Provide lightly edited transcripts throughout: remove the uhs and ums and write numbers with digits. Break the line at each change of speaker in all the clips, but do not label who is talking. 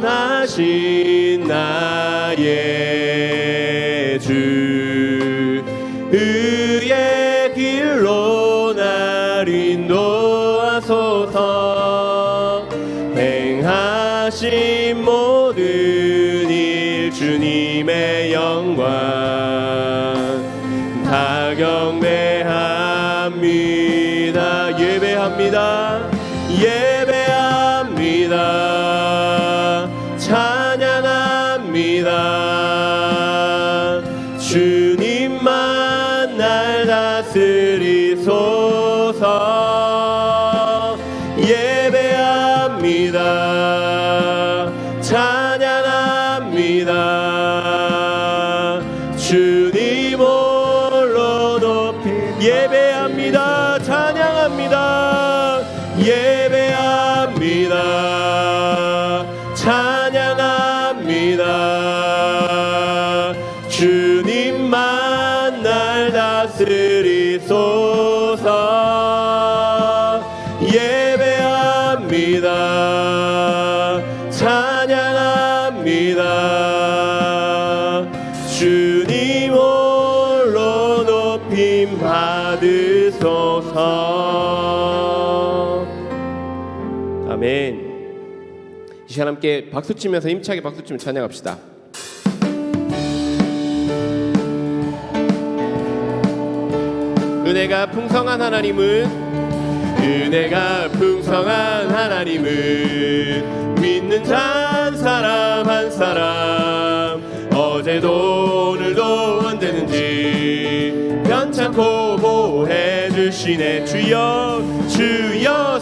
완전하신 나의 주 의의 길로 날 인도하소서. 행하신 모든 일 주님의 영광 다 경배합니다. 예배합니다. 예배합니다. 찬양합니다. 주님만 날 다스리소서. 예배합니다. 찬양합니다. 주님 홀로 높이 예배합니다. 찬양합니다. 예배합니다. 찬양합니다. 주님만 날 다스리소서. 예배합니다. 찬양합니다. 주님 홀로 높임 받으소서. 아멘. 이 시간 함께 박수치면서 힘차게 박수치며 찬양합시다. 은혜가 풍성한 하나님은 믿는 자 한 사람 한 사람 어제도 오늘도 언제든지 변찮고 보호해 주시네. 주여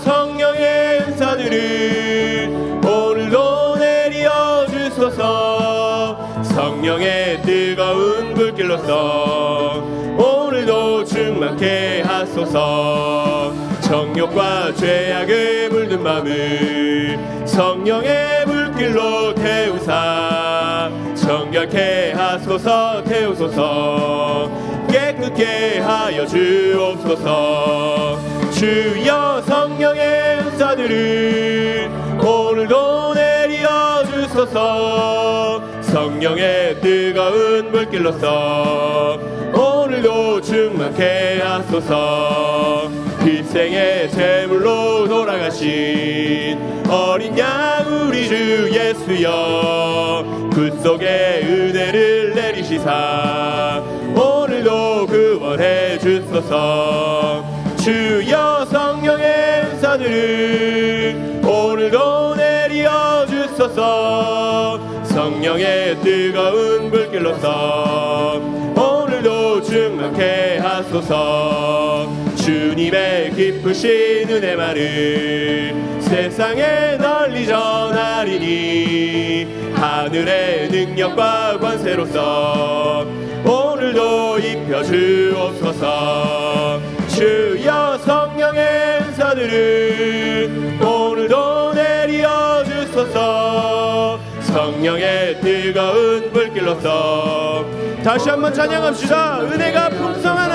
성령의 은사들을 오늘도 내려 주소서. 성령의 뜨거운 불길로서 오늘도 충만케 하소서. 정욕과 죄악에 물든 맘을 성령의 불길로 태우사 정결케 하소서. 태우소서. 깨끗게 하여 주옵소서. 주여 성령의 은사들을 오늘도 내려 주소서. 성령의 뜨거운 불길로서 오늘도 충만케 하소서. 일생의 제물로 돌아가신 어린 양 우리 주 예수여 그 속에 은혜를 내리시사 오늘도 구원해 주소서. 주여 성령의 은사들을 오늘도 내려 주소서. 성령의 뜨거운 불길로서 오늘도 충만케 하소서. 주님의 기쁘신 은혜만을 세상에 널리 전하리니 하늘의 능력과 권세로서 오늘도 입혀 주옵소서. 주여 성령의 은사들을 오늘도 내려 주소서. 성령의 뜨거운 불길로서 다시 한번 찬양합시다. 은혜가 풍성한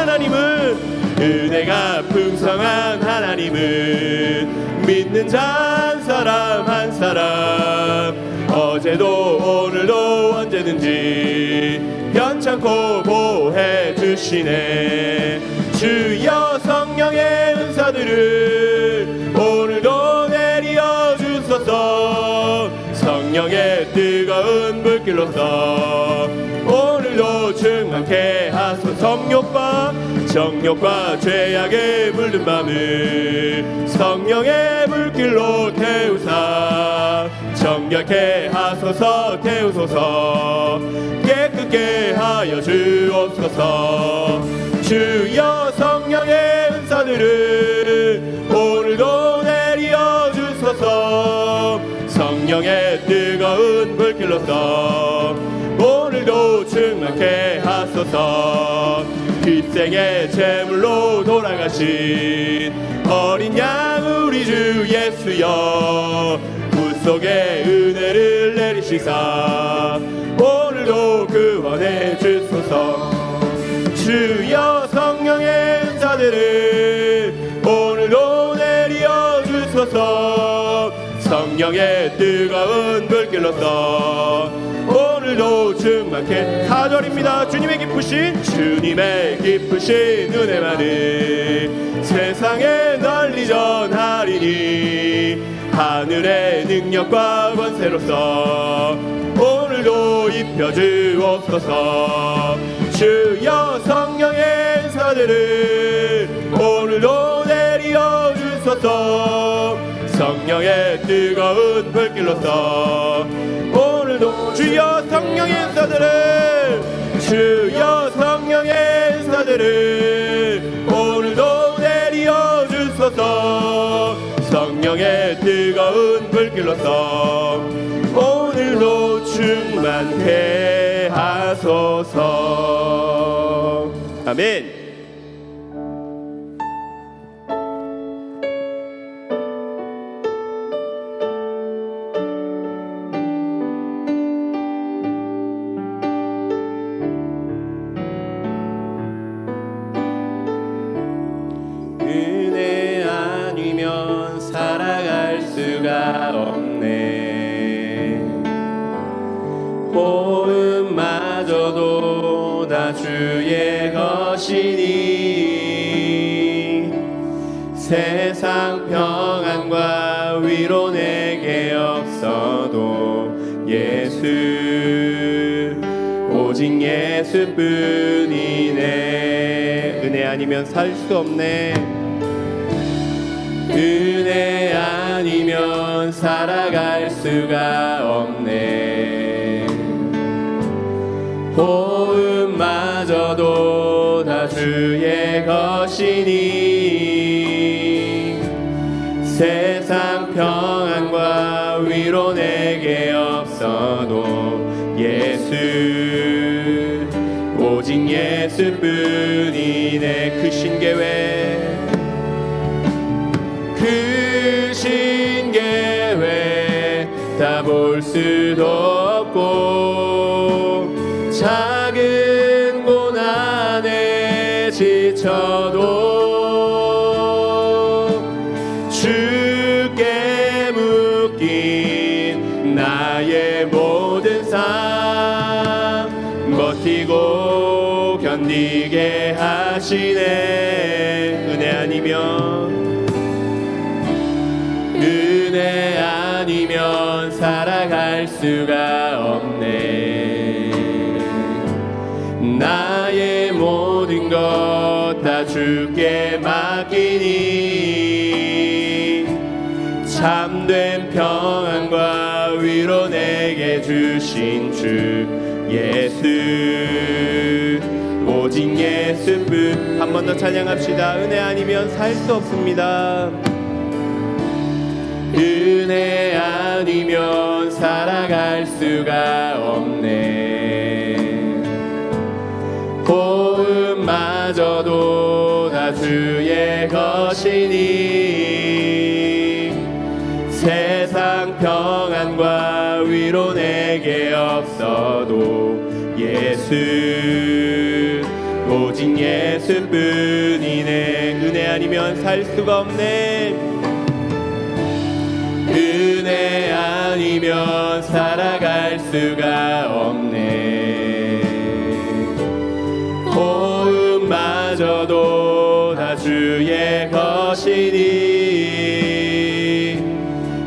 하나님은 믿는 자 한 사람 한 사람 어제도 오늘도 언제든지 변찮고 보호해 주시네. 주여 성령의 은사들을 오늘도 내려 주소서. 성령의 뜨거운 불길로서 오늘도 충만케 하소서. 정욕과 죄악에 물든 맘을 성령의 불길로 태우사 정결케 하소서. 태우소서. 깨끗게 하여 주옵소서. 주여 성령의 은사들을 오늘도 내려 주소서. 성령의 뜨거운 불길로서 오늘도 충만케 하소서. 일생의 제물로 돌아가신 어린 양 우리 주 예수여 그 속에 은혜를 내리시사 오늘도 구원해 주소서. 주여 성령의 은사들을 오늘도 내려 주소서. 성령의 뜨거운 불길로써 오늘도 충만케. 4절입니다. 주님의 기쁘신 은혜만을 세상에 널리 전하리니 하늘의 능력과 권세로서 오늘도 입혀주옵소서. 주여 성령의 은사들을 오늘도 내려 주소서. 성령의 뜨거운 불길로서 오늘도 주여 성령의 은사들을 주여 성령의 은사들을 오늘도 내려 주소서. 성령의 뜨거운 불길로서 오늘도 충만케 하소서. 아멘.
은혜 아니면 살아갈 수가 없네. 호흡마저도 다 주의 것이니 세상 평안과 위로 내게 없어도 예수 오직 예수뿐이네. 은혜 아니면 살 수 없네. 은혜 아니면 살아갈 수가 없네. 호흡마저도 다 주의 것이니 세상 평안과 위로 내게 없어도 예수 오직 예수뿐이네. 크신 계획 크신 계획 다 볼 수도 없고 작은 고난에 지쳐도 주께 묶인 나의 모든 삶 버티고 견디게 하시네. 은혜 아니면 살아갈 수가 없네. 나의 모든 것 다 주께 맡기니 참된 평안과 위로 내게 주신 주 예수 오직 예수뿐. 한 번 더 찬양합시다. 은혜 아니면 살 수 없습니다. 은혜 아니면 살아갈 수가 없네. 호흡마저도 다 주의 것이니 세상 평안과 위로 내게 없어도 예수 오직 예수뿐이네. 은혜 아니면 살 수가 없네. 은혜 아니면 살아갈 수가 없네. 호흡마저도 다 주의 것이니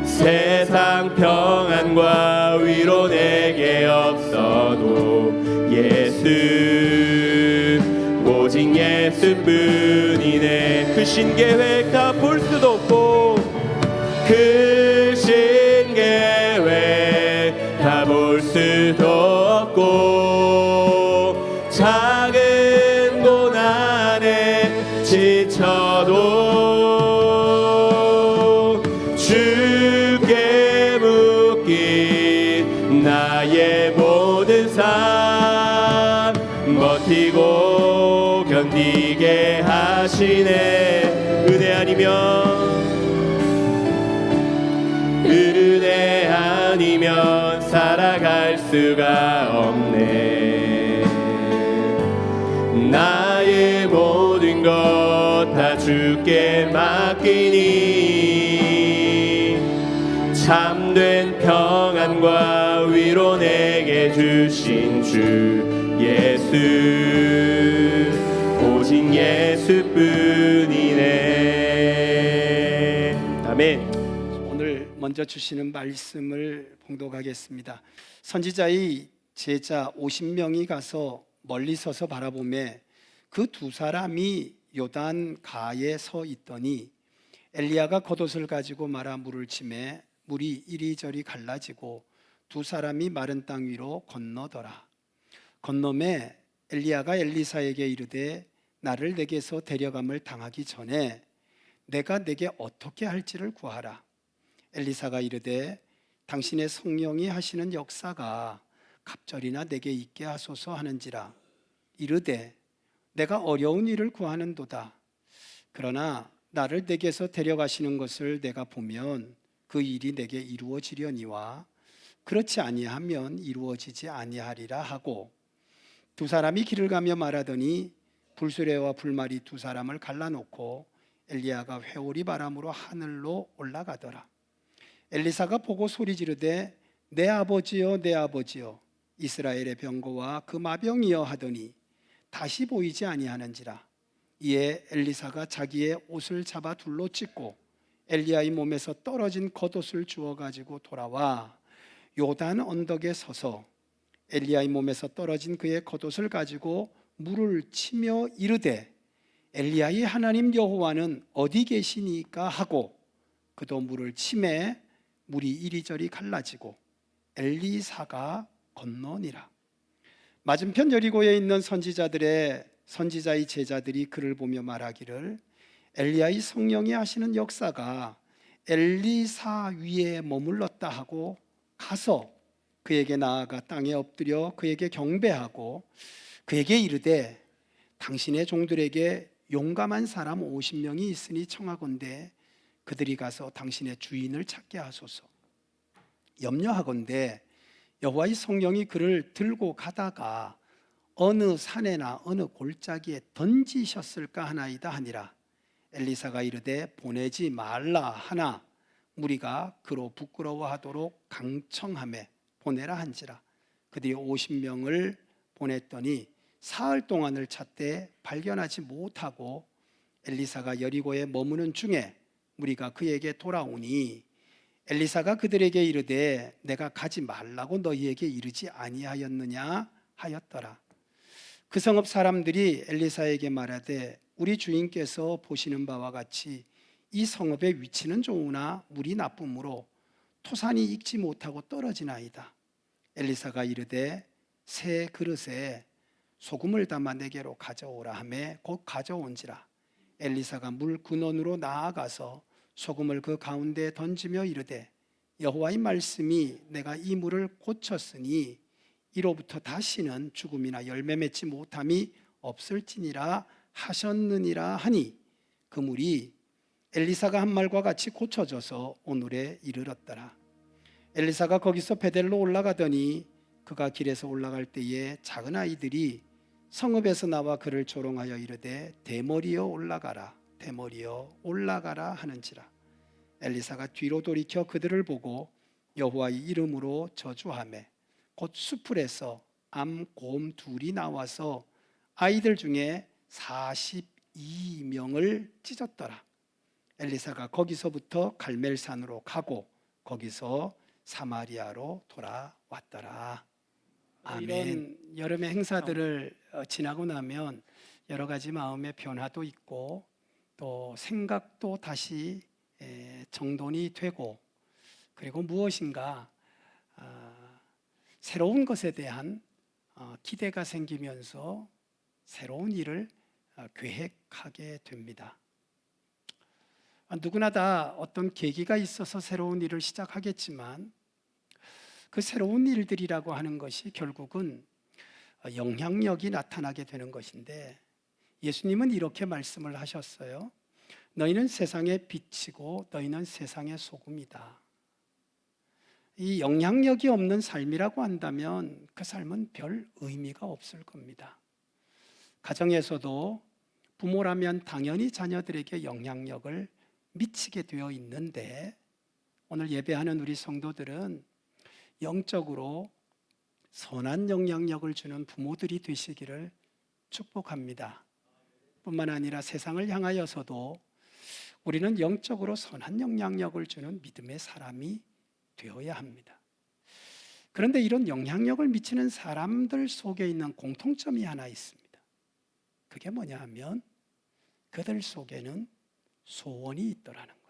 세상 평안과 위로 내게 없어도 예수 오직 예수뿐이네. 크신 계획 다 볼 수도 없고 크신 계획 다 볼 수도 없고 작은 고난에 지쳐도 주께 묶인 나의 모든 삶 버티고 견디게 하시네. 은혜 아니면 살아갈 수가 없네. 나의 모든 것 다 주께 맡기니
참된 평안과 위로 내게 주신 주 예수 오직 예수뿐이네. 아멘.
오늘 먼저 주시는 말씀을 봉독하겠습니다. 선지자의 제자 50명이 가서 멀리 서서 바라보매 그 두 사람이 요단 가에 서 있더니 엘리야가 겉옷을 가지고 말아 물을 치매 물이 이리저리 갈라지고 두 사람이 마른 땅 위로 건너더라. 건너매 엘리야가 엘리사에게 이르되 나를 내게서 데려감을 당하기 전에 내가 내게 어떻게 할지를 구하라. 엘리사가 이르되 당신의 성령이 하시는 역사가 갑절이나 내게 있게 하소서 하는지라. 이르되 내가 어려운 일을 구하는도다. 그러나 나를 내게서 데려가시는 것을 내가 보면 그 일이 내게 이루어지려니와 그렇지 아니하면 이루어지지 아니하리라 하고 두 사람이 길을 가며 말하더니 불수레와 불말이 두 사람을 갈라놓고 엘리야가 회오리 바람으로 하늘로 올라가더라. 엘리사가 보고 소리 지르되 내 아버지여 내 아버지여 이스라엘의 병거와 그 마병이여 하더니 다시 보이지 아니하는지라. 이에 엘리사가 자기의 옷을 잡아 둘로 찢고 엘리야의 몸에서 떨어진 겉옷을 주워 가지고 돌아와 요단 언덕에 서서 엘리야의 몸에서 떨어진 그의 겉옷을 가지고 물을 치며 이르되 엘리야의 하나님 여호와는 어디 계시니까 하고 그도 물을 치매 물이 이리저리 갈라지고 엘리사가 건너니라. 맞은편 여리고에 있는 선지자의 제자들이 그를 보며 말하기를 엘리야의 성령이 하시는 역사가 엘리사 위에 머물렀다 하고 가서 그에게 나아가 땅에 엎드려 그에게 경배하고 그에게 이르되 당신의 종들에게 용감한 사람 50명이 있으니 청하건대 그들이 가서 당신의 주인을 찾게 하소서. 염려하건대 여호와의 성령이 그를 들고 가다가 어느 산에나 어느 골짜기에 던지셨을까 하나이다 하니라. 엘리사가 이르되 보내지 말라 하나 무리가 그로 부끄러워하도록 강청하매 보내라 한지라. 그들이 50명을 보냈더니 사흘 동안을 찾되 발견하지 못하고 엘리사가 여리고에 머무는 중에 무리가 그에게 돌아오니 엘리사가 그들에게 이르되 내가 가지 말라고 너희에게 이르지 아니하였느냐 하였더라. 그 성읍 사람들이 엘리사에게 말하되 우리 주인께서 보시는 바와 같이 이 성읍의 위치는 좋으나 물이 나쁨으로 토산이 익지 못하고 떨어지나이다. 엘리사가 이르되 새 그릇에 소금을 담아 내게로 가져오라 하매 곧 가져온지라. 엘리사가 물 근원으로 나아가서 소금을 그 가운데에 던지며 이르되 여호와의 말씀이 내가 이 물을 고쳤으니 이로부터 다시는 죽음이나 열매 맺지 못함이 없을지니라 하셨느니라 하니 그 물이 엘리사가 한 말과 같이 고쳐져서 오늘에 이르렀더라. 엘리사가 거기서 베델로 올라가더니 그가 길에서 올라갈 때에 작은 아이들이 성읍에서 나와 그를 조롱하여 이르되 대머리여 올라가라 대머리여 올라가라 하는지라. 엘리사가 뒤로 돌이켜 그들을 보고 여호와의 이름으로 저주하매 곧 수풀에서 암, 곰 둘이 나와서 아이들 중에 42명을 찢었더라. 엘리사가 거기서부터 갈멜산으로 가고 거기서 사마리아로 돌아왔더라. 이런 여름의 행사들을 지나고 나면 여러 가지 마음의 변화도 있고 또 생각도 다시 정돈이 되고 그리고 무엇인가 새로운 것에 대한 기대가 생기면서 새로운 일을 계획하게 됩니다. 누구나 다 어떤 계기가 있어서 새로운 일을 시작하겠지만 그 새로운 일들이라고 하는 것이 결국은 영향력이 나타나게 되는 것인데 예수님은 이렇게 말씀을 하셨어요. 너희는 세상의 빛이고 너희는 세상의 소금이다. 이 영향력이 없는 삶이라고 한다면 그 삶은 별 의미가 없을 겁니다. 가정에서도 부모라면 당연히 자녀들에게 영향력을 미치게 되어 있는데 오늘 예배하는 우리 성도들은 영적으로 선한 영향력을 주는 부모들이 되시기를 축복합니다. 뿐만 아니라 세상을 향하여서도 우리는 영적으로 선한 영향력을 주는 믿음의 사람이 되어야 합니다. 그런데 이런 영향력을 미치는 사람들 속에 있는 공통점이 하나 있습니다. 그게 뭐냐 하면 그들 속에는 소원이 있더라는 거예요.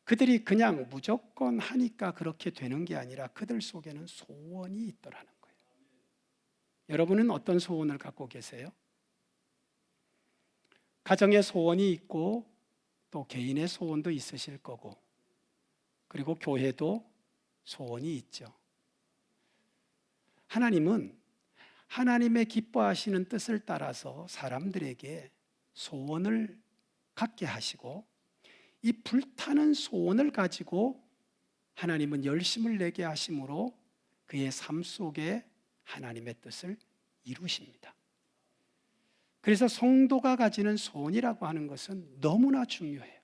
그들이 그냥 무조건 하니까 그렇게 되는 게 아니라 그들 속에는 소원이 있더라는 거예요. 여러분은 어떤 소원을 갖고 계세요? 가정의 소원이 있고 또 개인의 소원도 있으실 거고, 그리고 교회도 소원이 있죠. 하나님은 하나님의 기뻐하시는 뜻을 따라서 사람들에게 소원을 갖게 하시고, 이 불타는 소원을 가지고 하나님은 열심을 내게 하심으로 그의 삶 속에 하나님의 뜻을 이루십니다. 그래서 성도가 가지는 소원이라고 하는 것은 너무나 중요해요.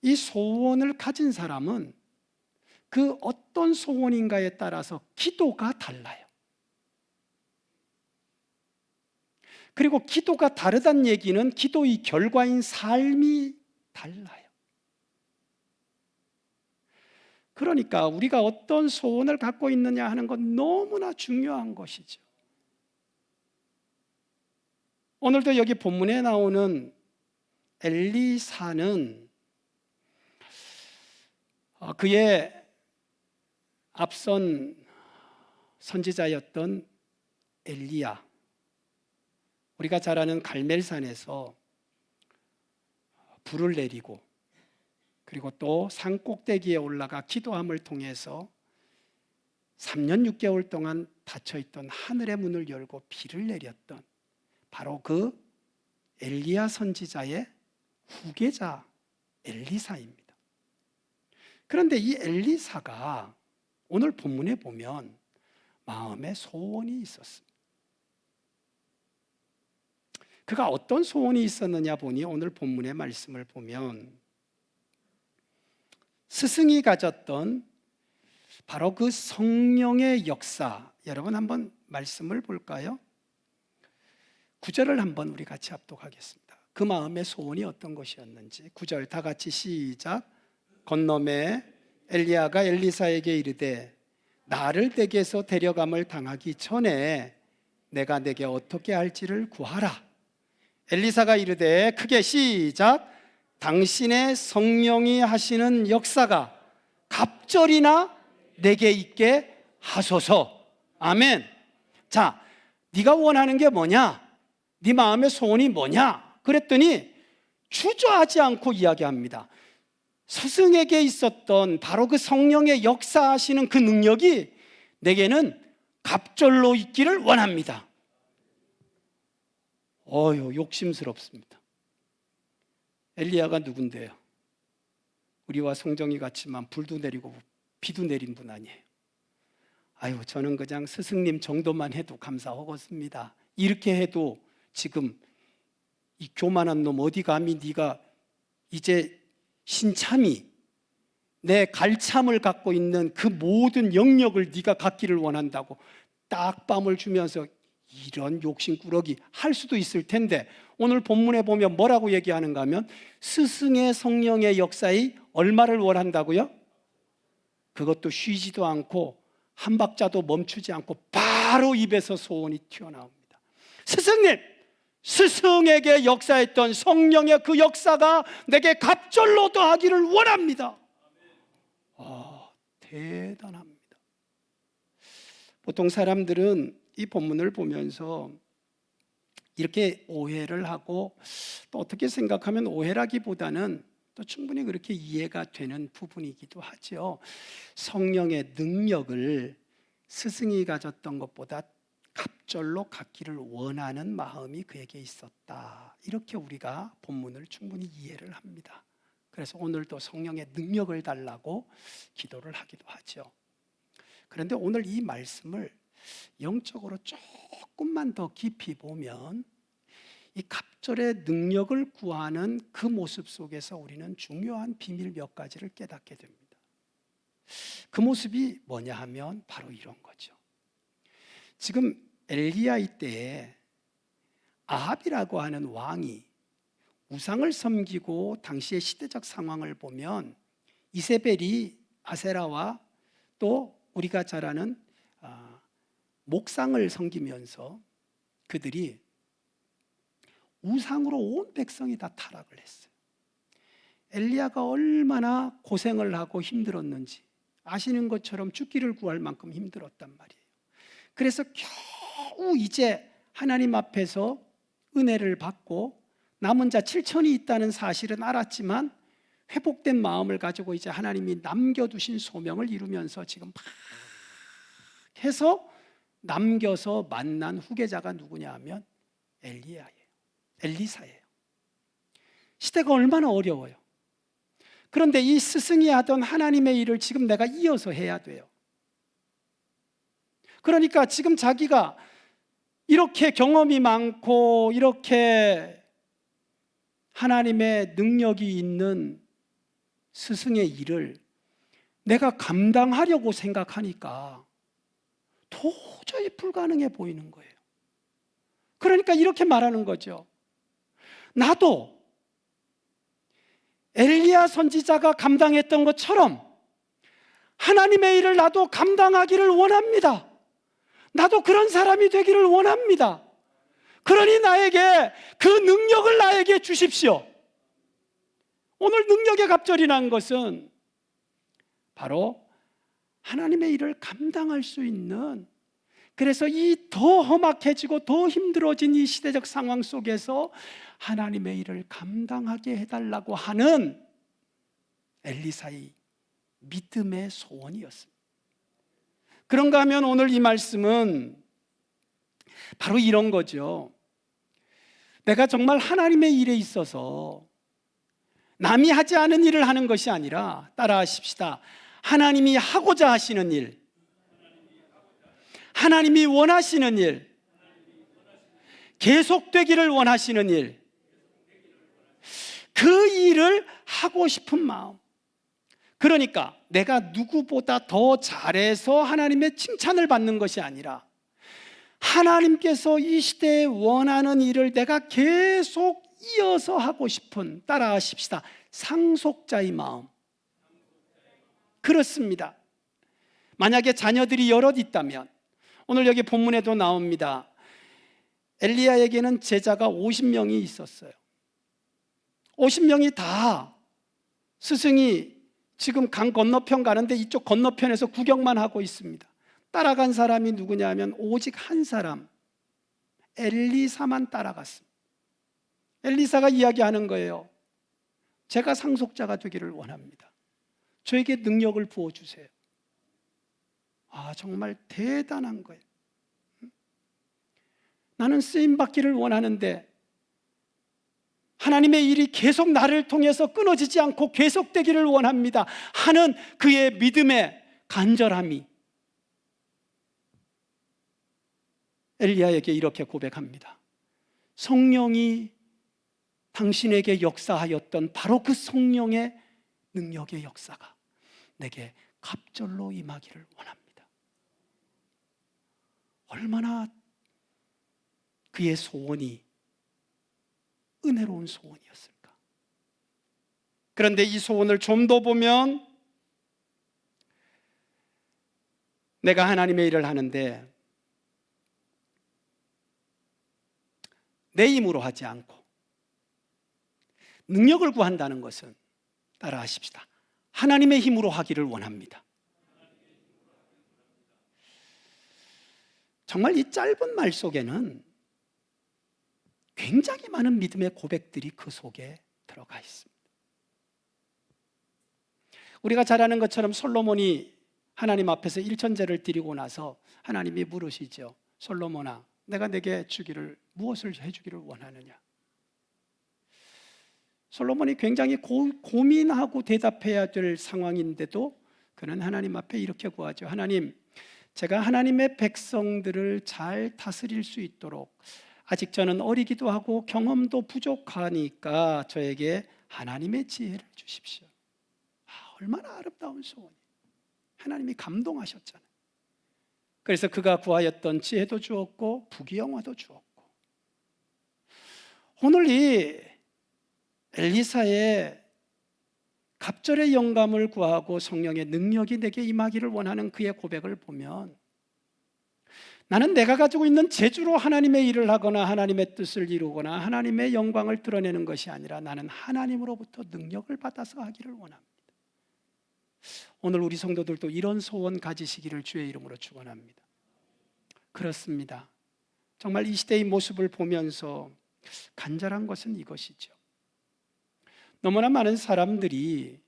이 소원을 가진 사람은 그 어떤 소원인가에 따라서 기도가 달라요. 그리고 기도가 다르다는 얘기는 기도의 결과인 삶이 달라요. 그러니까 우리가 어떤 소원을 갖고 있느냐 하는 건 너무나 중요한 것이죠. 오늘도 여기 본문에 나오는 엘리사는 그의 앞선 선지자였던 엘리야, 우리가 잘 아는 갈멜산에서 불을 내리고, 그리고 또 산 꼭대기에 올라가 기도함을 통해서 3년 6개월 동안 닫혀있던 하늘의 문을 열고 비를 내렸던 바로 그 엘리야 선지자의 후계자 엘리사입니다. 그런데 이 엘리사가 오늘 본문에 보면 마음에 소원이 있었습니다. 그가 어떤 소원이 있었느냐 보니 오늘 본문의 말씀을 보면 스승이 가졌던 바로 그 성령의 역사, 여러분 한번 말씀을 볼까요? 9절을 한번 우리 같이 합독하겠습니다. 그 마음의 소원이 어떤 것이었는지 9절 다 같이 시작. 건너매 엘리야가 엘리사에게 이르되 나를 댁에서 데려감을 당하기 전에 내가 내게 어떻게 할지를 구하라. 엘리사가 이르되 크게 시작. 당신의 성령이 하시는 역사가 갑절이나 내게 있게 하소서. 아멘. 자, 네가 원하는 게 뭐냐? 네 마음의 소원이 뭐냐? 그랬더니 주저하지 않고 이야기합니다. 스승에게 있었던 바로 그 성령의 역사하시는 그 능력이 내게는 갑절로 있기를 원합니다. 욕심스럽습니다. 엘리야가 누군데요? 우리와 성정이 같지만 불도 내리고 비도 내린 분 아니에요. 저는 그냥 스승님 정도만 해도 감사하겠습니다. 이렇게 해도 지금 이 교만한 놈 어디 감히 네가 이제 신참이 내 갈참을 갖고 있는 그 모든 영역을 네가 갖기를 원한다고 딱밤을 주면서 이런 욕심꾸러기 할 수도 있을 텐데, 오늘 본문에 보면 뭐라고 얘기하는가 하면 스승의 성령의 역사에 얼마를 원한다고요? 그것도 쉬지도 않고 한 박자도 멈추지 않고 바로 입에서 소원이 튀어나옵니다. 스승님, 스승에게 역사했던 성령의 그 역사가 내게 갑절로 더하기를 원합니다. 대단합니다. 보통 사람들은 이 본문을 보면서 이렇게 오해를 하고, 또 어떻게 생각하면 오해라기보다는 또 충분히 그렇게 이해가 되는 부분이기도 하죠. 성령의 능력을 스승이 가졌던 것보다 갑절로 갖기를 원하는 마음이 그에게 있었다. 이렇게 우리가 본문을 충분히 이해를 합니다. 그래서 오늘도 성령의 능력을 달라고 기도를 하기도 하죠. 그런데 오늘 이 말씀을 영적으로 조금만 더 깊이 보면 이 갑절의 능력을 구하는 그 모습 속에서 우리는 중요한 비밀 몇 가지를 깨닫게 됩니다. 그 모습이 뭐냐 하면 바로 이런 거죠. 지금 엘리야 이때에 아합이라고 하는 왕이 우상을 섬기고 당시의 시대적 상황을 보면 이세벨이 아세라와 또 우리가 잘 아는 목상을 섬기면서 그들이 우상으로 온 백성이 다 타락을 했어요. 엘리야가 얼마나 고생을 하고 힘들었는지 아시는 것처럼 죽기를 구할 만큼 힘들었단 말이에요. 그래서 겨우 이제 하나님 앞에서 은혜를 받고 남은 자 7천이 있다는 사실은 알았지만 회복된 마음을 가지고 이제 하나님이 남겨두신 소명을 이루면서 지금 막 해서 남겨서 만난 후계자가 누구냐 하면 엘리사예요. 시대가 얼마나 어려워요. 그런데 이 스승이 하던 하나님의 일을 지금 내가 이어서 해야 돼요. 그러니까 지금 자기가 이렇게 경험이 많고 이렇게 하나님의 능력이 있는 스승의 일을 내가 감당하려고 생각하니까 도저히 불가능해 보이는 거예요. 그러니까 이렇게 말하는 거죠. 나도 엘리야 선지자가 감당했던 것처럼 하나님의 일을 나도 감당하기를 원합니다. 나도 그런 사람이 되기를 원합니다. 그러니 나에게 그 능력을 나에게 주십시오. 오늘 능력의 갑절이 난 것은 바로 하나님의 일을 감당할 수 있는, 그래서 이 더 험악해지고 더 힘들어진 이 시대적 상황 속에서 하나님의 일을 감당하게 해달라고 하는 엘리사의 믿음의 소원이었습니다. 그런가 하면 오늘 이 말씀은 바로 이런 거죠. 내가 정말 하나님의 일에 있어서 남이 하지 않은 일을 하는 것이 아니라, 따라하십시다. 하나님이 하고자 하시는 일, 하나님이 원하시는 일, 계속되기를 원하시는 일, 그 일을 하고 싶은 마음. 그러니까 내가 누구보다 더 잘해서 하나님의 칭찬을 받는 것이 아니라 하나님께서 이 시대에 원하는 일을 내가 계속 이어서 하고 싶은, 따라하십시다, 상속자의 마음. 그렇습니다. 만약에 자녀들이 여럿 있다면, 오늘 여기 본문에도 나옵니다. 엘리야에게는 제자가 50명이 있었어요. 50명이 다 스승이 지금 강 건너편 가는데 이쪽 건너편에서 구경만 하고 있습니다. 따라간 사람이 누구냐 하면 오직 한 사람, 엘리사만 따라갔습니다. 엘리사가 이야기하는 거예요. 제가 상속자가 되기를 원합니다. 저에게 능력을 부어주세요. 정말 대단한 거예요. 나는 쓰임받기를 원하는데 하나님의 일이 계속 나를 통해서 끊어지지 않고 계속되기를 원합니다 하는 그의 믿음의 간절함이 엘리야에게 이렇게 고백합니다. 성령이 당신에게 역사하였던 바로 그 성령의 능력의 역사가 내게 갑절로 임하기를 원합니다. 얼마나 그의 소원이 은혜로운 소원이었을까. 그런데 이 소원을 좀 더 보면 내가 하나님의 일을 하는데 내 힘으로 하지 않고 능력을 구한다는 것은, 따라하십시다, 하나님의 힘으로 하기를 원합니다. 정말 이 짧은 말 속에는 굉장히 많은 믿음의 고백들이 그 속에 들어가 있습니다. 우리가 잘 아는 것처럼 솔로몬이 하나님 앞에서 일천제를 드리고 나서 하나님이 물으시죠. 솔로몬아, 내가 내게 무엇을 해주기를 원하느냐. 솔로몬이 굉장히 고민하고 대답해야 될 상황인데도 그는 하나님 앞에 이렇게 구하죠. 하나님, 제가 하나님의 백성들을 잘 다스릴 수 있도록 아직 저는 어리기도 하고 경험도 부족하니까 저에게 하나님의 지혜를 주십시오. 얼마나 아름다운 소원이. 하나님이 감동하셨잖아요. 그래서 그가 구하였던 지혜도 주었고 부귀영화도 주었고, 오늘 이 엘리사의 갑절의 영감을 구하고 성령의 능력이 내게 임하기를 원하는 그의 고백을 보면, 나는 내가 가지고 있는 재주로 하나님의 일을 하거나 하나님의 뜻을 이루거나 하나님의 영광을 드러내는 것이 아니라 나는 하나님으로부터 능력을 받아서 하기를 원합니다. 오늘 우리 성도들도 이런 소원 가지시기를 주의 이름으로 축원합니다. 그렇습니다. 정말 이 시대의 모습을 보면서 간절한 것은 이것이죠. 너무나 많은 사람들이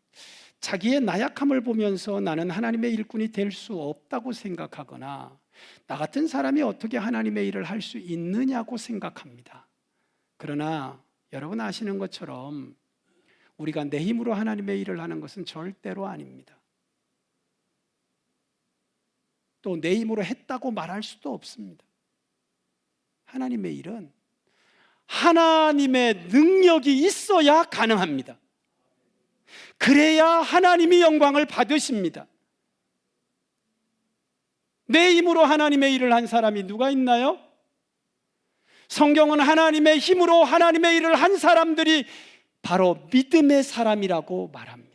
자기의 나약함을 보면서 나는 하나님의 일꾼이 될 수 없다고 생각하거나 나 같은 사람이 어떻게 하나님의 일을 할 수 있느냐고 생각합니다. 그러나 여러분 아시는 것처럼 우리가 내 힘으로 하나님의 일을 하는 것은 절대로 아닙니다. 또 내 힘으로 했다고 말할 수도 없습니다. 하나님의 일은 하나님의 능력이 있어야 가능합니다. 그래야 하나님이 영광을 받으십니다. 내 힘으로 하나님의 일을 한 사람이 누가 있나요? 성경은 하나님의 힘으로 하나님의 일을 한 사람들이 바로 믿음의 사람이라고 말합니다.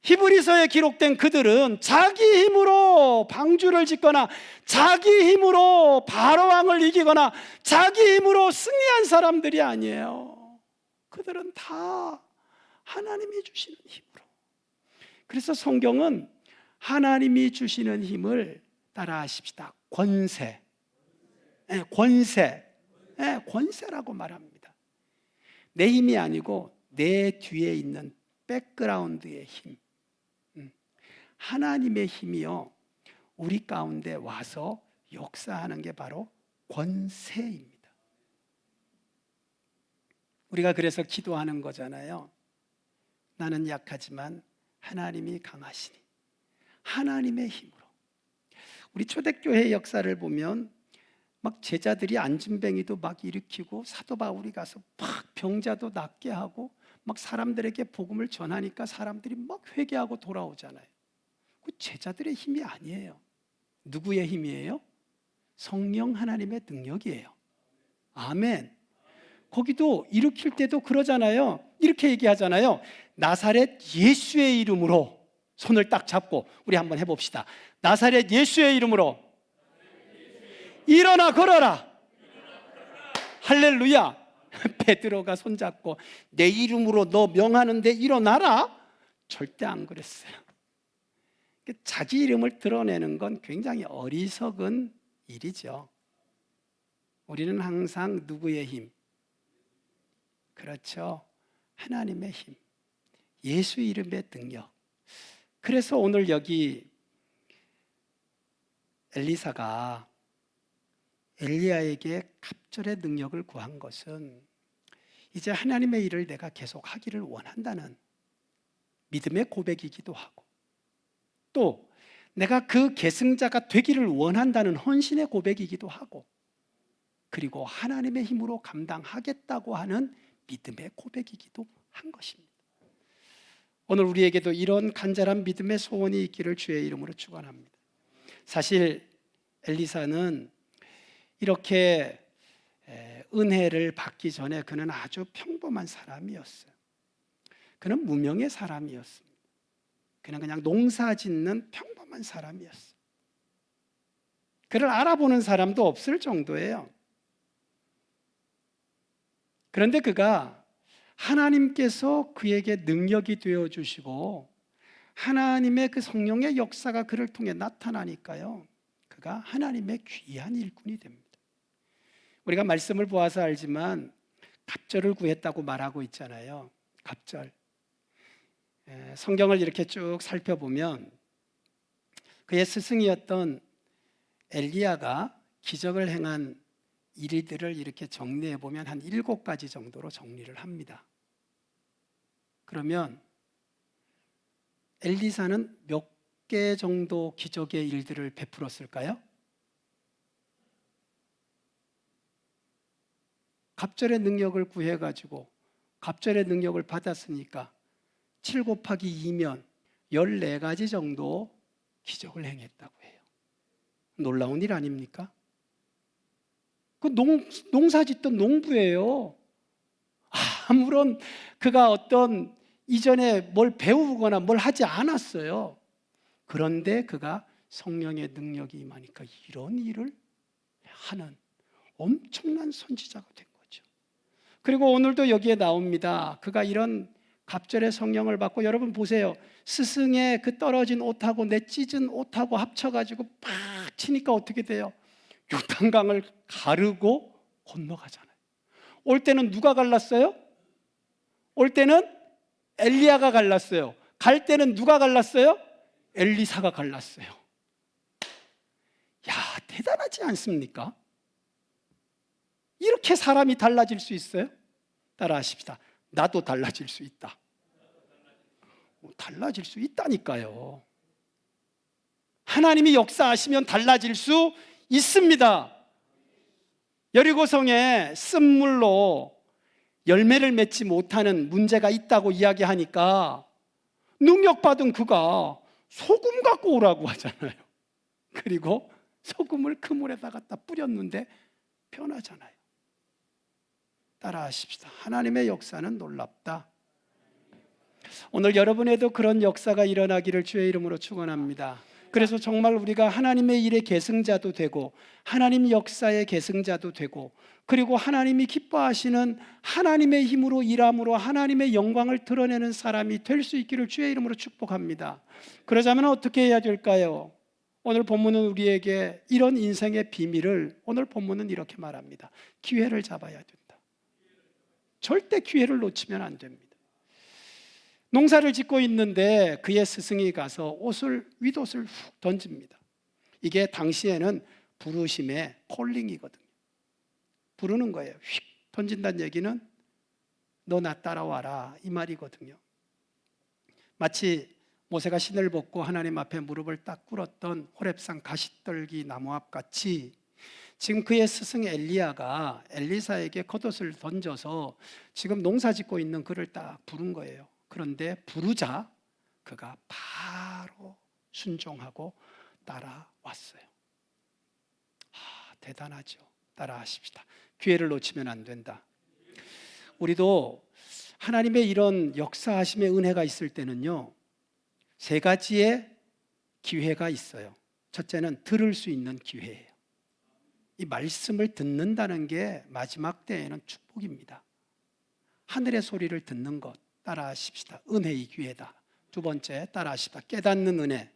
히브리서에 기록된 그들은 자기 힘으로 방주를 짓거나 자기 힘으로 바로왕을 이기거나 자기 힘으로 승리한 사람들이 아니에요. 그들은 다 하나님이 주시는 힘으로. 그래서 성경은 하나님이 주시는 힘을 따라하십시다. 권세, 권세라고 말합니다. 내 힘이 아니고 내 뒤에 있는 백그라운드의 힘, 하나님의 힘이요 우리 가운데 와서 역사하는 게 바로 권세입니다. 우리가 그래서 기도하는 거잖아요. 나는 약하지만 하나님이 강하시니 하나님의 힘으로. 우리 초대교회 역사를 보면 막 제자들이 안진뱅이도 막 일으키고 사도 바울이 가서 막 병자도 낫게 하고 막 사람들에게 복음을 전하니까 사람들이 막 회개하고 돌아오잖아요. 그 제자들의 힘이 아니에요. 누구의 힘이에요? 성령 하나님의 능력이에요. 아멘. 거기도 일으킬 때도 그러잖아요. 이렇게 얘기하잖아요. 나사렛 예수의 이름으로, 손을 딱 잡고 우리 한번 해봅시다. 나사렛 예수의 이름으로 일어나 걸어라. 할렐루야. 베드로가 손잡고 내 이름으로 너 명하는데 일어나라? 절대 안 그랬어요. 자기 이름을 드러내는 건 굉장히 어리석은 일이죠. 우리는 항상 누구의 힘? 그렇죠. 하나님의 힘, 예수 이름의 능력. 그래서 오늘 여기 엘리사가 엘리야에게 갑절의 능력을 구한 것은 이제 하나님의 일을 내가 계속 하기를 원한다는 믿음의 고백이기도 하고, 또 내가 그 계승자가 되기를 원한다는 헌신의 고백이기도 하고, 그리고 하나님의 힘으로 감당하겠다고 하는 믿음의 고백이기도 한 것입니다. 오늘 우리에게도 이런 간절한 믿음의 소원이 있기를 주의 이름으로 축원합니다. 사실 엘리사는 이렇게 은혜를 받기 전에 그는 아주 평범한 사람이었어요. 그는 무명의 사람이었습니다. 그는 그냥 농사 짓는 평범한 사람이었어요. 그를 알아보는 사람도 없을 정도예요. 그런데 그가 하나님께서 그에게 능력이 되어주시고 하나님의 그 성령의 역사가 그를 통해 나타나니까요, 그가 하나님의 귀한 일꾼이 됩니다. 우리가 말씀을 보아서 알지만 갑절을 구했다고 말하고 있잖아요. 갑절. 성경을 이렇게 쭉 살펴보면 그의 스승이었던 엘리야가 기적을 행한 일들을 이렇게 정리해 보면 한 7가지 정도로 정리를 합니다. 그러면 엘리사는 몇 개 정도 기적의 일들을 베풀었을까요? 갑절의 능력을 구해가지고 갑절의 능력을 받았으니까 7 곱하기 2면 14가지 정도 기적을 행했다고 해요. 놀라운 일 아닙니까? 그 농사 짓던 농부예요. 아무런 그가 어떤 이전에 뭘 배우거나 뭘 하지 않았어요. 그런데 그가 성령의 능력이 임하니까 이런 일을 하는 엄청난 선지자가 된 거죠. 그리고 오늘도 여기에 나옵니다. 그가 이런 갑절의 성령을 받고, 여러분 보세요. 스승의 그 떨어진 옷하고 내 찢은 옷하고 합쳐가지고 팍 치니까 어떻게 돼요? 요단강을 가르고 건너가잖아요. 올 때는 누가 갈랐어요? 올 때는 엘리야가 갈랐어요. 갈 때는 누가 갈랐어요? 엘리사가 갈랐어요. 야, 대단하지 않습니까? 이렇게 사람이 달라질 수 있어요? 따라하십시다. 나도 달라질 수 있다. 달라질 수 있다니까요. 하나님이 역사하시면 달라질 수 있습니다. 여리고성에 쓴물로 열매를 맺지 못하는 문제가 있다고 이야기하니까 능력받은 그가 소금 갖고 오라고 하잖아요. 그리고 소금을 그 물에다 갖다 뿌렸는데 변하잖아요. 따라하십시다. 하나님의 역사는 놀랍다. 오늘 여러분에도 그런 역사가 일어나기를 주의 이름으로 축원합니다. 그래서 정말 우리가 하나님의 일의 계승자도 되고 하나님 역사의 계승자도 되고, 그리고 하나님이 기뻐하시는 하나님의 힘으로 일함으로 하나님의 영광을 드러내는 사람이 될 수 있기를 주의 이름으로 축복합니다. 그러자면 어떻게 해야 될까요? 오늘 본문은 우리에게 이런 인생의 비밀을, 오늘 본문은 이렇게 말합니다. 기회를 잡아야 된다. 절대 기회를 놓치면 안 됩니다. 농사를 짓고 있는데 그의 스승이 가서 윗옷을 훅 던집니다. 이게 당시에는 부르심의 콜링이거든요. 부르는 거예요. 휙 던진다는 얘기는 너 나 따라와라, 이 말이거든요. 마치 모세가 신을 벗고 하나님 앞에 무릎을 딱 꿇었던 호렙산 가시떨기 나무 앞 같이 지금 그의 스승 엘리야가 엘리사에게 겉옷을 던져서 지금 농사 짓고 있는 그를 딱 부른 거예요. 그런데 부르자 그가 바로 순종하고 따라왔어요. 대단하죠. 따라하십시다. 기회를 놓치면 안 된다. 우리도 하나님의 이런 역사하심의 은혜가 있을 때는요, 3가지의 기회가 있어요. 첫째는 들을 수 있는 기회예요. 이 말씀을 듣는다는 게 마지막 때에는 축복입니다. 하늘의 소리를 듣는 것, 따라하십시다. 은혜의 기회다. 2번째, 따라하십시다. 깨닫는 은혜.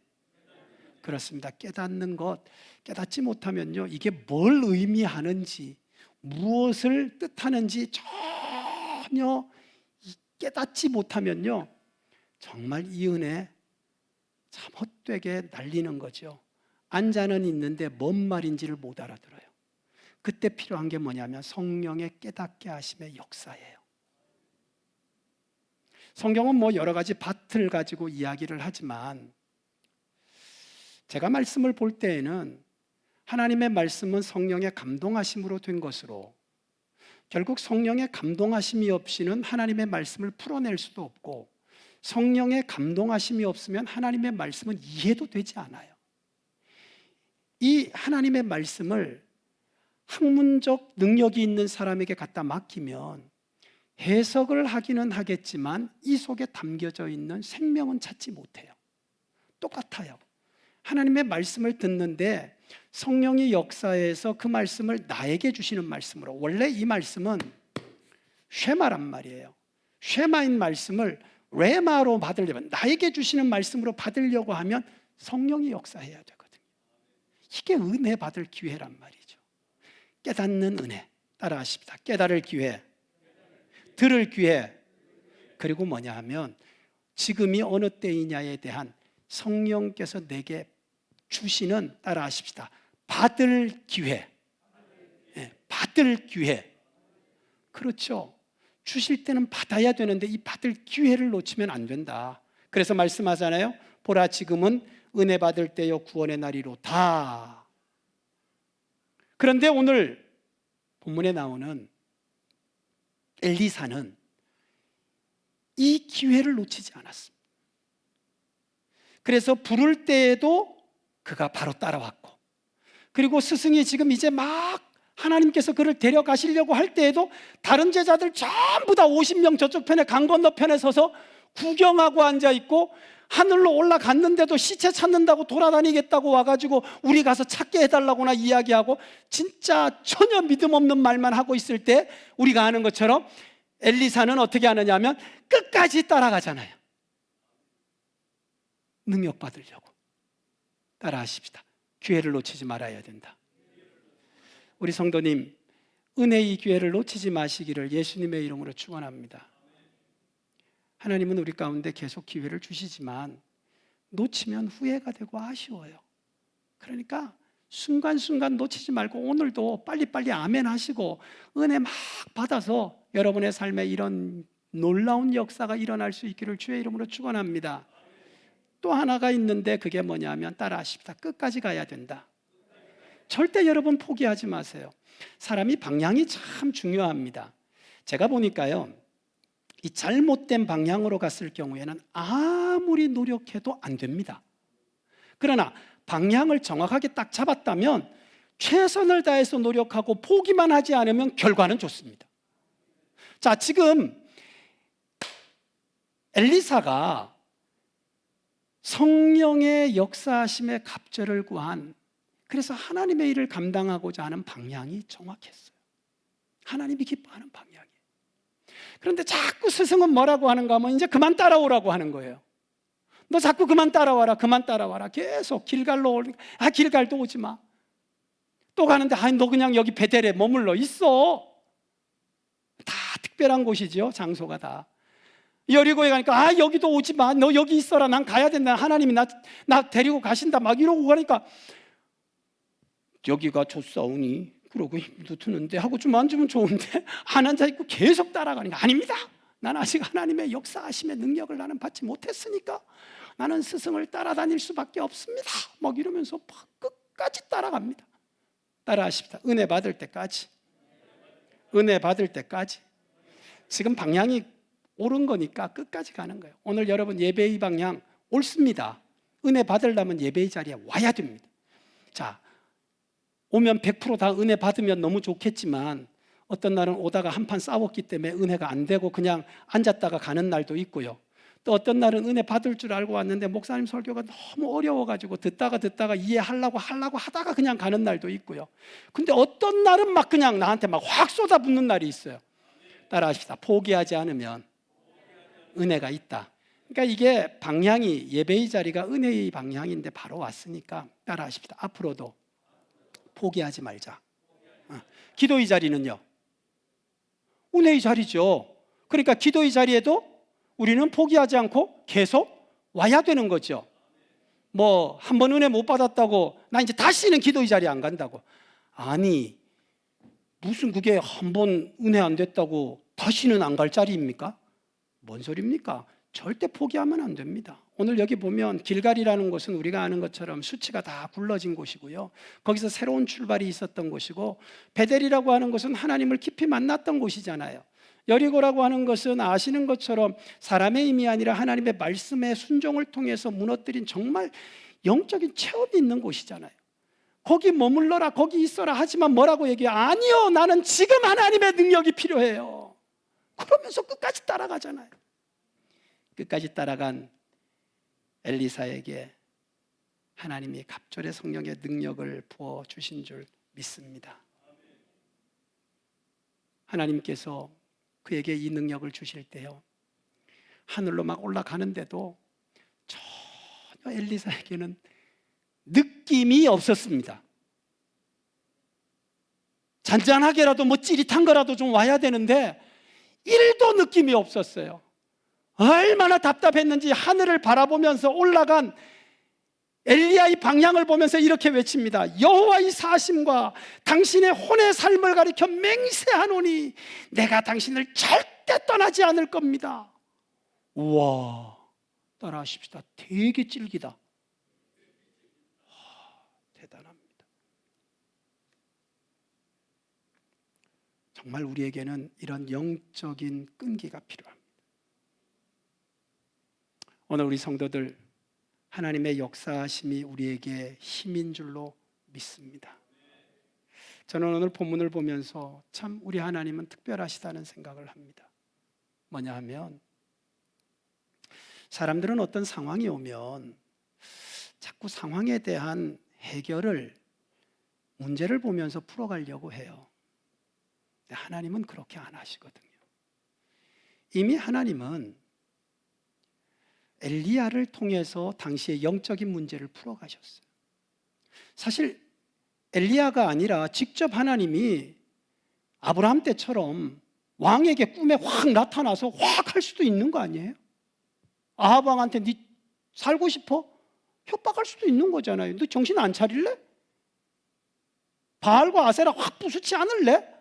그렇습니다. 깨닫는 것, 깨닫지 못하면요, 이게 뭘 의미하는지, 무엇을 뜻하는지 전혀 깨닫지 못하면요, 정말 이 은혜 참 헛되게 날리는 거죠. 앉아는 있는데 뭔 말인지를 못 알아들어요. 그때 필요한 게 뭐냐면 성령의 깨닫게 하심의 역사예요. 성경은 뭐 여러 가지 밭을 가지고 이야기를 하지만 제가 말씀을 볼 때에는 하나님의 말씀은 성령의 감동하심으로 된 것으로, 결국 성령의 감동하심이 없이는 하나님의 말씀을 풀어낼 수도 없고, 성령의 감동하심이 없으면 하나님의 말씀은 이해도 되지 않아요. 이 하나님의 말씀을 학문적 능력이 있는 사람에게 갖다 맡기면 해석을 하기는 하겠지만 이 속에 담겨져 있는 생명은 찾지 못해요. 똑같아요. 하나님의 말씀을 듣는데 성령이 역사해서 그 말씀을 나에게 주시는 말씀으로, 원래 이 말씀은 쉐마란 말이에요. 쉐마인 말씀을 레마로 받으려면, 나에게 주시는 말씀으로 받으려고 하면 성령이 역사해야 되거든요. 이게 은혜 받을 기회란 말이죠. 깨닫는 은혜. 따라하십시다. 깨달을 기회, 들을 기회, 그리고 뭐냐 하면 지금이 어느 때이냐에 대한 성령께서 내게 주시는, 따라하십시다, 받을 기회. 받을 기회. 그렇죠. 주실 때는 받아야 되는데 이 받을 기회를 놓치면 안 된다. 그래서 말씀하잖아요. 보라, 지금은 은혜 받을 때요 구원의 날이로다. 그런데 오늘 본문에 나오는 엘리사는 이 기회를 놓치지 않았습니다. 그래서 부를 때에도 그가 바로 따라왔고, 그리고 스승이 지금 이제 막 하나님께서 그를 데려가시려고 할 때에도 다른 제자들 전부 다 50명 저쪽 편에 강 건너편에 서서 구경하고 앉아있고, 하늘로 올라갔는데도 시체 찾는다고 돌아다니겠다고 와가지고 우리 가서 찾게 해달라고나 이야기하고 진짜 전혀 믿음 없는 말만 하고 있을 때 우리가 아는 것처럼 엘리사는 어떻게 하느냐 하면 끝까지 따라가잖아요. 능력 받으려고. 따라하십시다. 기회를 놓치지 말아야 된다. 우리 성도님, 은혜의 기회를 놓치지 마시기를 예수님의 이름으로 축원합니다. 하나님은 우리 가운데 계속 기회를 주시지만 놓치면 후회가 되고 아쉬워요. 그러니까 순간순간 놓치지 말고 오늘도 빨리빨리 아멘 하시고 은혜 막 받아서 여러분의 삶에 이런 놀라운 역사가 일어날 수 있기를 주의 이름으로 축원합니다. 또 하나가 있는데 그게 뭐냐면 따라하십시다. 끝까지 가야 된다. 절대 여러분 포기하지 마세요. 사람이 방향이 참 중요합니다. 제가 보니까요, 이 잘못된 방향으로 갔을 경우에는 아무리 노력해도 안 됩니다. 그러나 방향을 정확하게 딱 잡았다면 최선을 다해서 노력하고 포기만 하지 않으면 결과는 좋습니다. 자, 지금 엘리사가 성령의 역사하심의 갑절을 구한, 그래서 하나님의 일을 감당하고자 하는 방향이 정확했어요. 하나님이 기뻐하는 방향이. 그런데 자꾸 스승은 뭐라고 하는가 하면 이제 그만 따라오라고 하는 거예요. 너 자꾸 그만 따라와라, 그만 따라와라. 계속 길갈로 오니까 길갈도 오지 마. 또 가는데 너 그냥 여기 베델에 머물러 있어. 다 특별한 곳이죠, 장소가 다. 여리고에 가니까 여기도 오지 마. 너 여기 있어라. 난 가야 된다. 하나님이 나 데리고 가신다. 막 이러고 가니까 여기가 좋사오니 그러고 힘도 드는데 하고 좀 앉으면 좋은데 안 앉아있고 계속 따라가니까 아닙니다. 난 아직 하나님의 역사하심의 능력을 나는 받지 못했으니까 나는 스승을 따라다닐 수밖에 없습니다. 막 이러면서 끝까지 따라갑니다. 따라하십시다. 은혜 받을 때까지. 은혜 받을 때까지. 지금 방향이 옳은 거니까 끝까지 가는 거예요. 오늘 여러분 예배의 방향 옳습니다. 은혜 받으려면 예배의 자리에 와야 됩니다. 자, 오면 100% 다 은혜 받으면 너무 좋겠지만 어떤 날은 오다가 한판 싸웠기 때문에 은혜가 안 되고 그냥 앉았다가 가는 날도 있고요. 또 어떤 날은 은혜 받을 줄 알고 왔는데 목사님 설교가 너무 어려워가지고 듣다가 이해하려고 하다가 그냥 가는 날도 있고요. 근데 어떤 날은 막 그냥 나한테 막 확 쏟아붓는 날이 있어요. 따라하십시다. 포기하지 않으면 은혜가 있다. 그러니까 이게 방향이 예배의 자리가 은혜의 방향인데 바로 왔으니까 따라하십시다. 앞으로도 포기하지 말자. 기도의 자리는요, 은혜의 자리죠. 그러니까 기도의 자리에도 우리는 포기하지 않고 계속 와야 되는 거죠. 뭐 한 번 은혜 못 받았다고 나 이제 다시는 기도의 자리에 안 간다고. 아니, 무슨 그게 한 번 은혜 안 됐다고 다시는 안 갈 자리입니까? 뭔 소리입니까? 절대 포기하면 안 됩니다. 오늘 여기 보면 길갈이라는 곳은 우리가 아는 것처럼 수치가 다 굴러진 곳이고요. 거기서 새로운 출발이 있었던 곳이고, 베델이라고 하는 곳은 하나님을 깊이 만났던 곳이잖아요. 여리고라고 하는 것은 아시는 것처럼 사람의 힘이 아니라 하나님의 말씀의 순종을 통해서 무너뜨린 정말 영적인 체험이 있는 곳이잖아요. 거기 머물러라, 거기 있어라 하지만 뭐라고 얘기해요? 아니요, 나는 지금 하나님의 능력이 필요해요. 그러면서 끝까지 따라가잖아요. 끝까지 따라간 엘리사에게 하나님이 갑절의 성령의 능력을 부어주신 줄 믿습니다. 하나님께서 그에게 이 능력을 주실 때요, 하늘로 막 올라가는데도 전혀 엘리사에게는 느낌이 없었습니다. 잔잔하게라도 뭐 찌릿한 거라도 좀 와야 되는데 1도 느낌이 없었어요. 얼마나 답답했는지 하늘을 바라보면서 올라간 엘리야의 방향을 보면서 이렇게 외칩니다. 여호와의 사심과 당신의 혼의 삶을 가리켜 맹세하노니 내가 당신을 절대 떠나지 않을 겁니다. 우와, 따라하십시다. 되게 찔기다. 대단합니다. 정말 우리에게는 이런 영적인 끈기가 필요합니다. 오늘 우리 성도들, 하나님의 역사하심이 우리에게 힘인 줄로 믿습니다. 저는 오늘 본문을 보면서 참 우리 하나님은 특별하시다는 생각을 합니다. 뭐냐 하면, 사람들은 어떤 상황이 오면 자꾸 상황에 대한 해결을, 문제를 보면서 풀어가려고 해요. 근데 하나님은 그렇게 안 하시거든요. 이미 하나님은 엘리야를 통해서 당시의 영적인 문제를 풀어가셨어요. 사실 엘리야가 아니라 직접 하나님이 아브라함 때처럼 왕에게 꿈에 확 나타나서 확 할 수도 있는 거 아니에요? 아합 왕한테 네 살고 싶어? 협박할 수도 있는 거잖아요. 너 정신 안 차릴래? 바알과 아세라 확 부수지 않을래?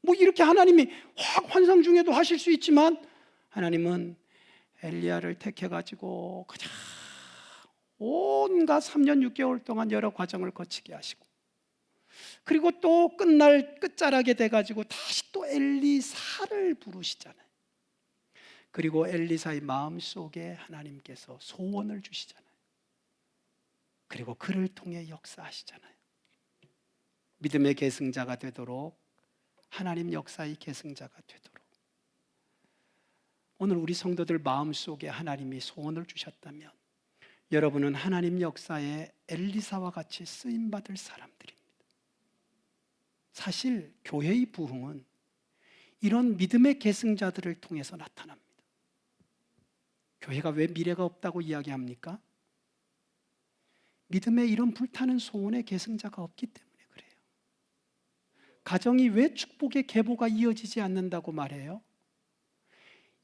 뭐 이렇게 하나님이 확 환상 중에도 하실 수 있지만, 하나님은 엘리야를 택해가지고 그냥 온갖 3년 6개월 동안 여러 과정을 거치게 하시고, 그리고 또 끝날 끝자락에 돼가지고 다시 또 엘리사를 부르시잖아요. 그리고 엘리사의 마음속에 하나님께서 소원을 주시잖아요. 그리고 그를 통해 역사하시잖아요. 믿음의 계승자가 되도록, 하나님 역사의 계승자가 되도록, 오늘 우리 성도들 마음속에 하나님이 소원을 주셨다면 여러분은 하나님 역사에 엘리사와 같이 쓰임받을 사람들입니다. 사실 교회의 부흥은 이런 믿음의 계승자들을 통해서 나타납니다. 교회가 왜 미래가 없다고 이야기합니까? 믿음의 이런 불타는 소원의 계승자가 없기 때문에 그래요. 가정이 왜 축복의 계보가 이어지지 않는다고 말해요?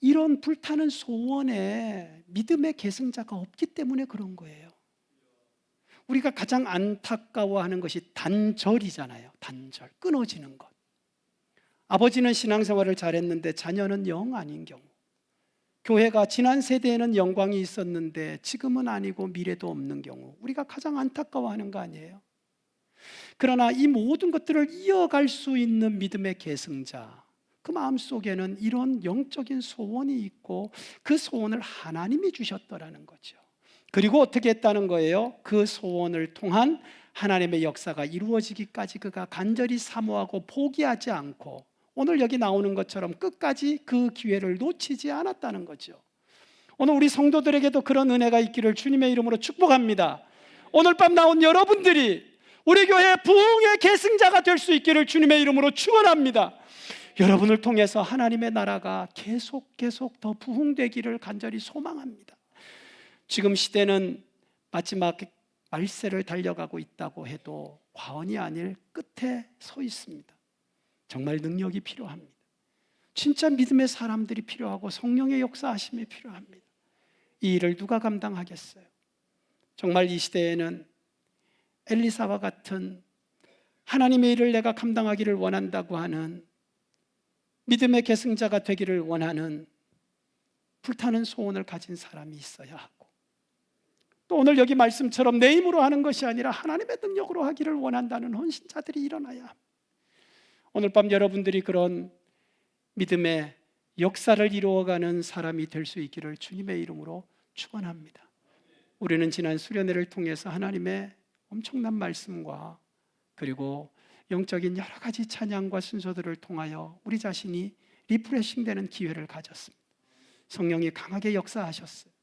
이런 불타는 소원에 믿음의 계승자가 없기 때문에 그런 거예요. 우리가 가장 안타까워하는 것이 단절이잖아요. 단절, 끊어지는 것. 아버지는 신앙생활을 잘했는데 자녀는 영 아닌 경우, 교회가 지난 세대에는 영광이 있었는데 지금은 아니고 미래도 없는 경우, 우리가 가장 안타까워하는 거 아니에요? 그러나 이 모든 것들을 이어갈 수 있는 믿음의 계승자, 그 마음속에는 이런 영적인 소원이 있고 그 소원을 하나님이 주셨더라는 거죠. 그리고 어떻게 했다는 거예요? 그 소원을 통한 하나님의 역사가 이루어지기까지 그가 간절히 사모하고 포기하지 않고, 오늘 여기 나오는 것처럼 끝까지 그 기회를 놓치지 않았다는 거죠. 오늘 우리 성도들에게도 그런 은혜가 있기를 주님의 이름으로 축복합니다. 오늘 밤 나온 여러분들이 우리 교회 부흥의 계승자가 될 수 있기를 주님의 이름으로 축원합니다. 여러분을 통해서 하나님의 나라가 계속 더 부흥되기를 간절히 소망합니다. 지금 시대는 마지막 말세를 달려가고 있다고 해도 과언이 아닐 끝에 서 있습니다. 정말 능력이 필요합니다. 진짜 믿음의 사람들이 필요하고 성령의 역사하심이 필요합니다. 이 일을 누가 감당하겠어요? 정말 이 시대에는 엘리사와 같은 하나님의 일을 내가 감당하기를 원한다고 하는, 믿음의 계승자가 되기를 원하는 불타는 소원을 가진 사람이 있어야 하고, 또 오늘 여기 말씀처럼 내 힘으로 하는 것이 아니라 하나님의 능력으로 하기를 원한다는 헌신자들이 일어나야 합니다. 오늘 밤 여러분들이 그런 믿음의 역사를 이루어가는 사람이 될 수 있기를 주님의 이름으로 축원합니다. 우리는 지난 수련회를 통해서 하나님의 엄청난 말씀과 그리고 영적인 여러 가지 찬양과 순서들을 통하여 우리 자신이 리프레싱되는 기회를 가졌습니다. 성령이 강하게 역사하셨어요.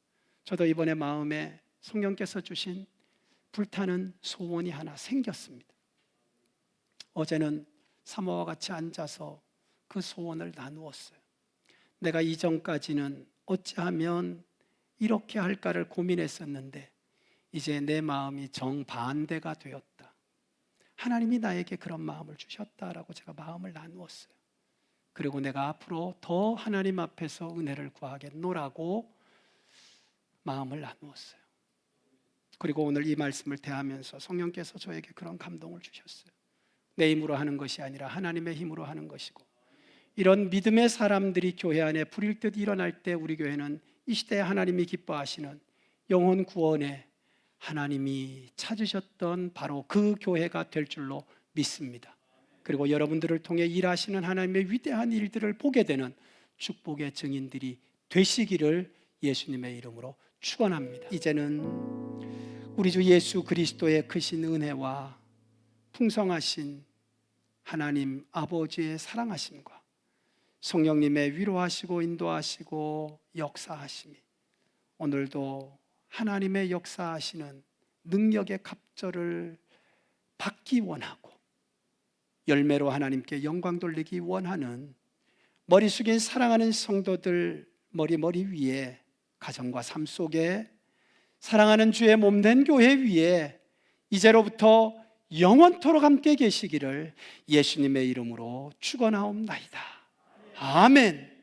저도 이번에 마음에 성령께서 주신 불타는 소원이 하나 생겼습니다. 어제는 사모와 같이 앉아서 그 소원을 나누었어요. 내가 이전까지는 어찌하면 이렇게 할까를 고민했었는데 이제 내 마음이 정반대가 되었다. 하나님이 나에게 그런 마음을 주셨다라고 제가 마음을 나누었어요. 그리고 내가 앞으로 더 하나님 앞에서 은혜를 구하겠노라고 마음을 나누었어요. 그리고 오늘 이 말씀을 대하면서 성령께서 저에게 그런 감동을 주셨어요. 내 힘으로 하는 것이 아니라 하나님의 힘으로 하는 것이고, 이런 믿음의 사람들이 교회 안에 불일 듯 일어날 때 우리 교회는 이 시대에 하나님이 기뻐하시는 영혼 구원에 하나님이 찾으셨던 바로 그 교회가 될 줄로 믿습니다. 그리고 여러분들을 통해 일하시는 하나님의 위대한 일들을 보게 되는 축복의 증인들이 되시기를 예수님의 이름으로 축원합니다. 이제는 우리 주 예수 그리스도의 크신 은혜와 풍성하신 하나님 아버지의 사랑하심과 성령님의 위로하시고 인도하시고 역사하심이 오늘도 하나님의 역사하시는 능력의 갑절을 받기 원하고 열매로 하나님께 영광 돌리기 원하는 머리 숙인 사랑하는 성도들 머리 위에 가정과 삶 속에 사랑하는 주의 몸된 교회 위에 이제로부터 영원토록 함께 계시기를 예수님의 이름으로 축원하옵나이다. 아멘.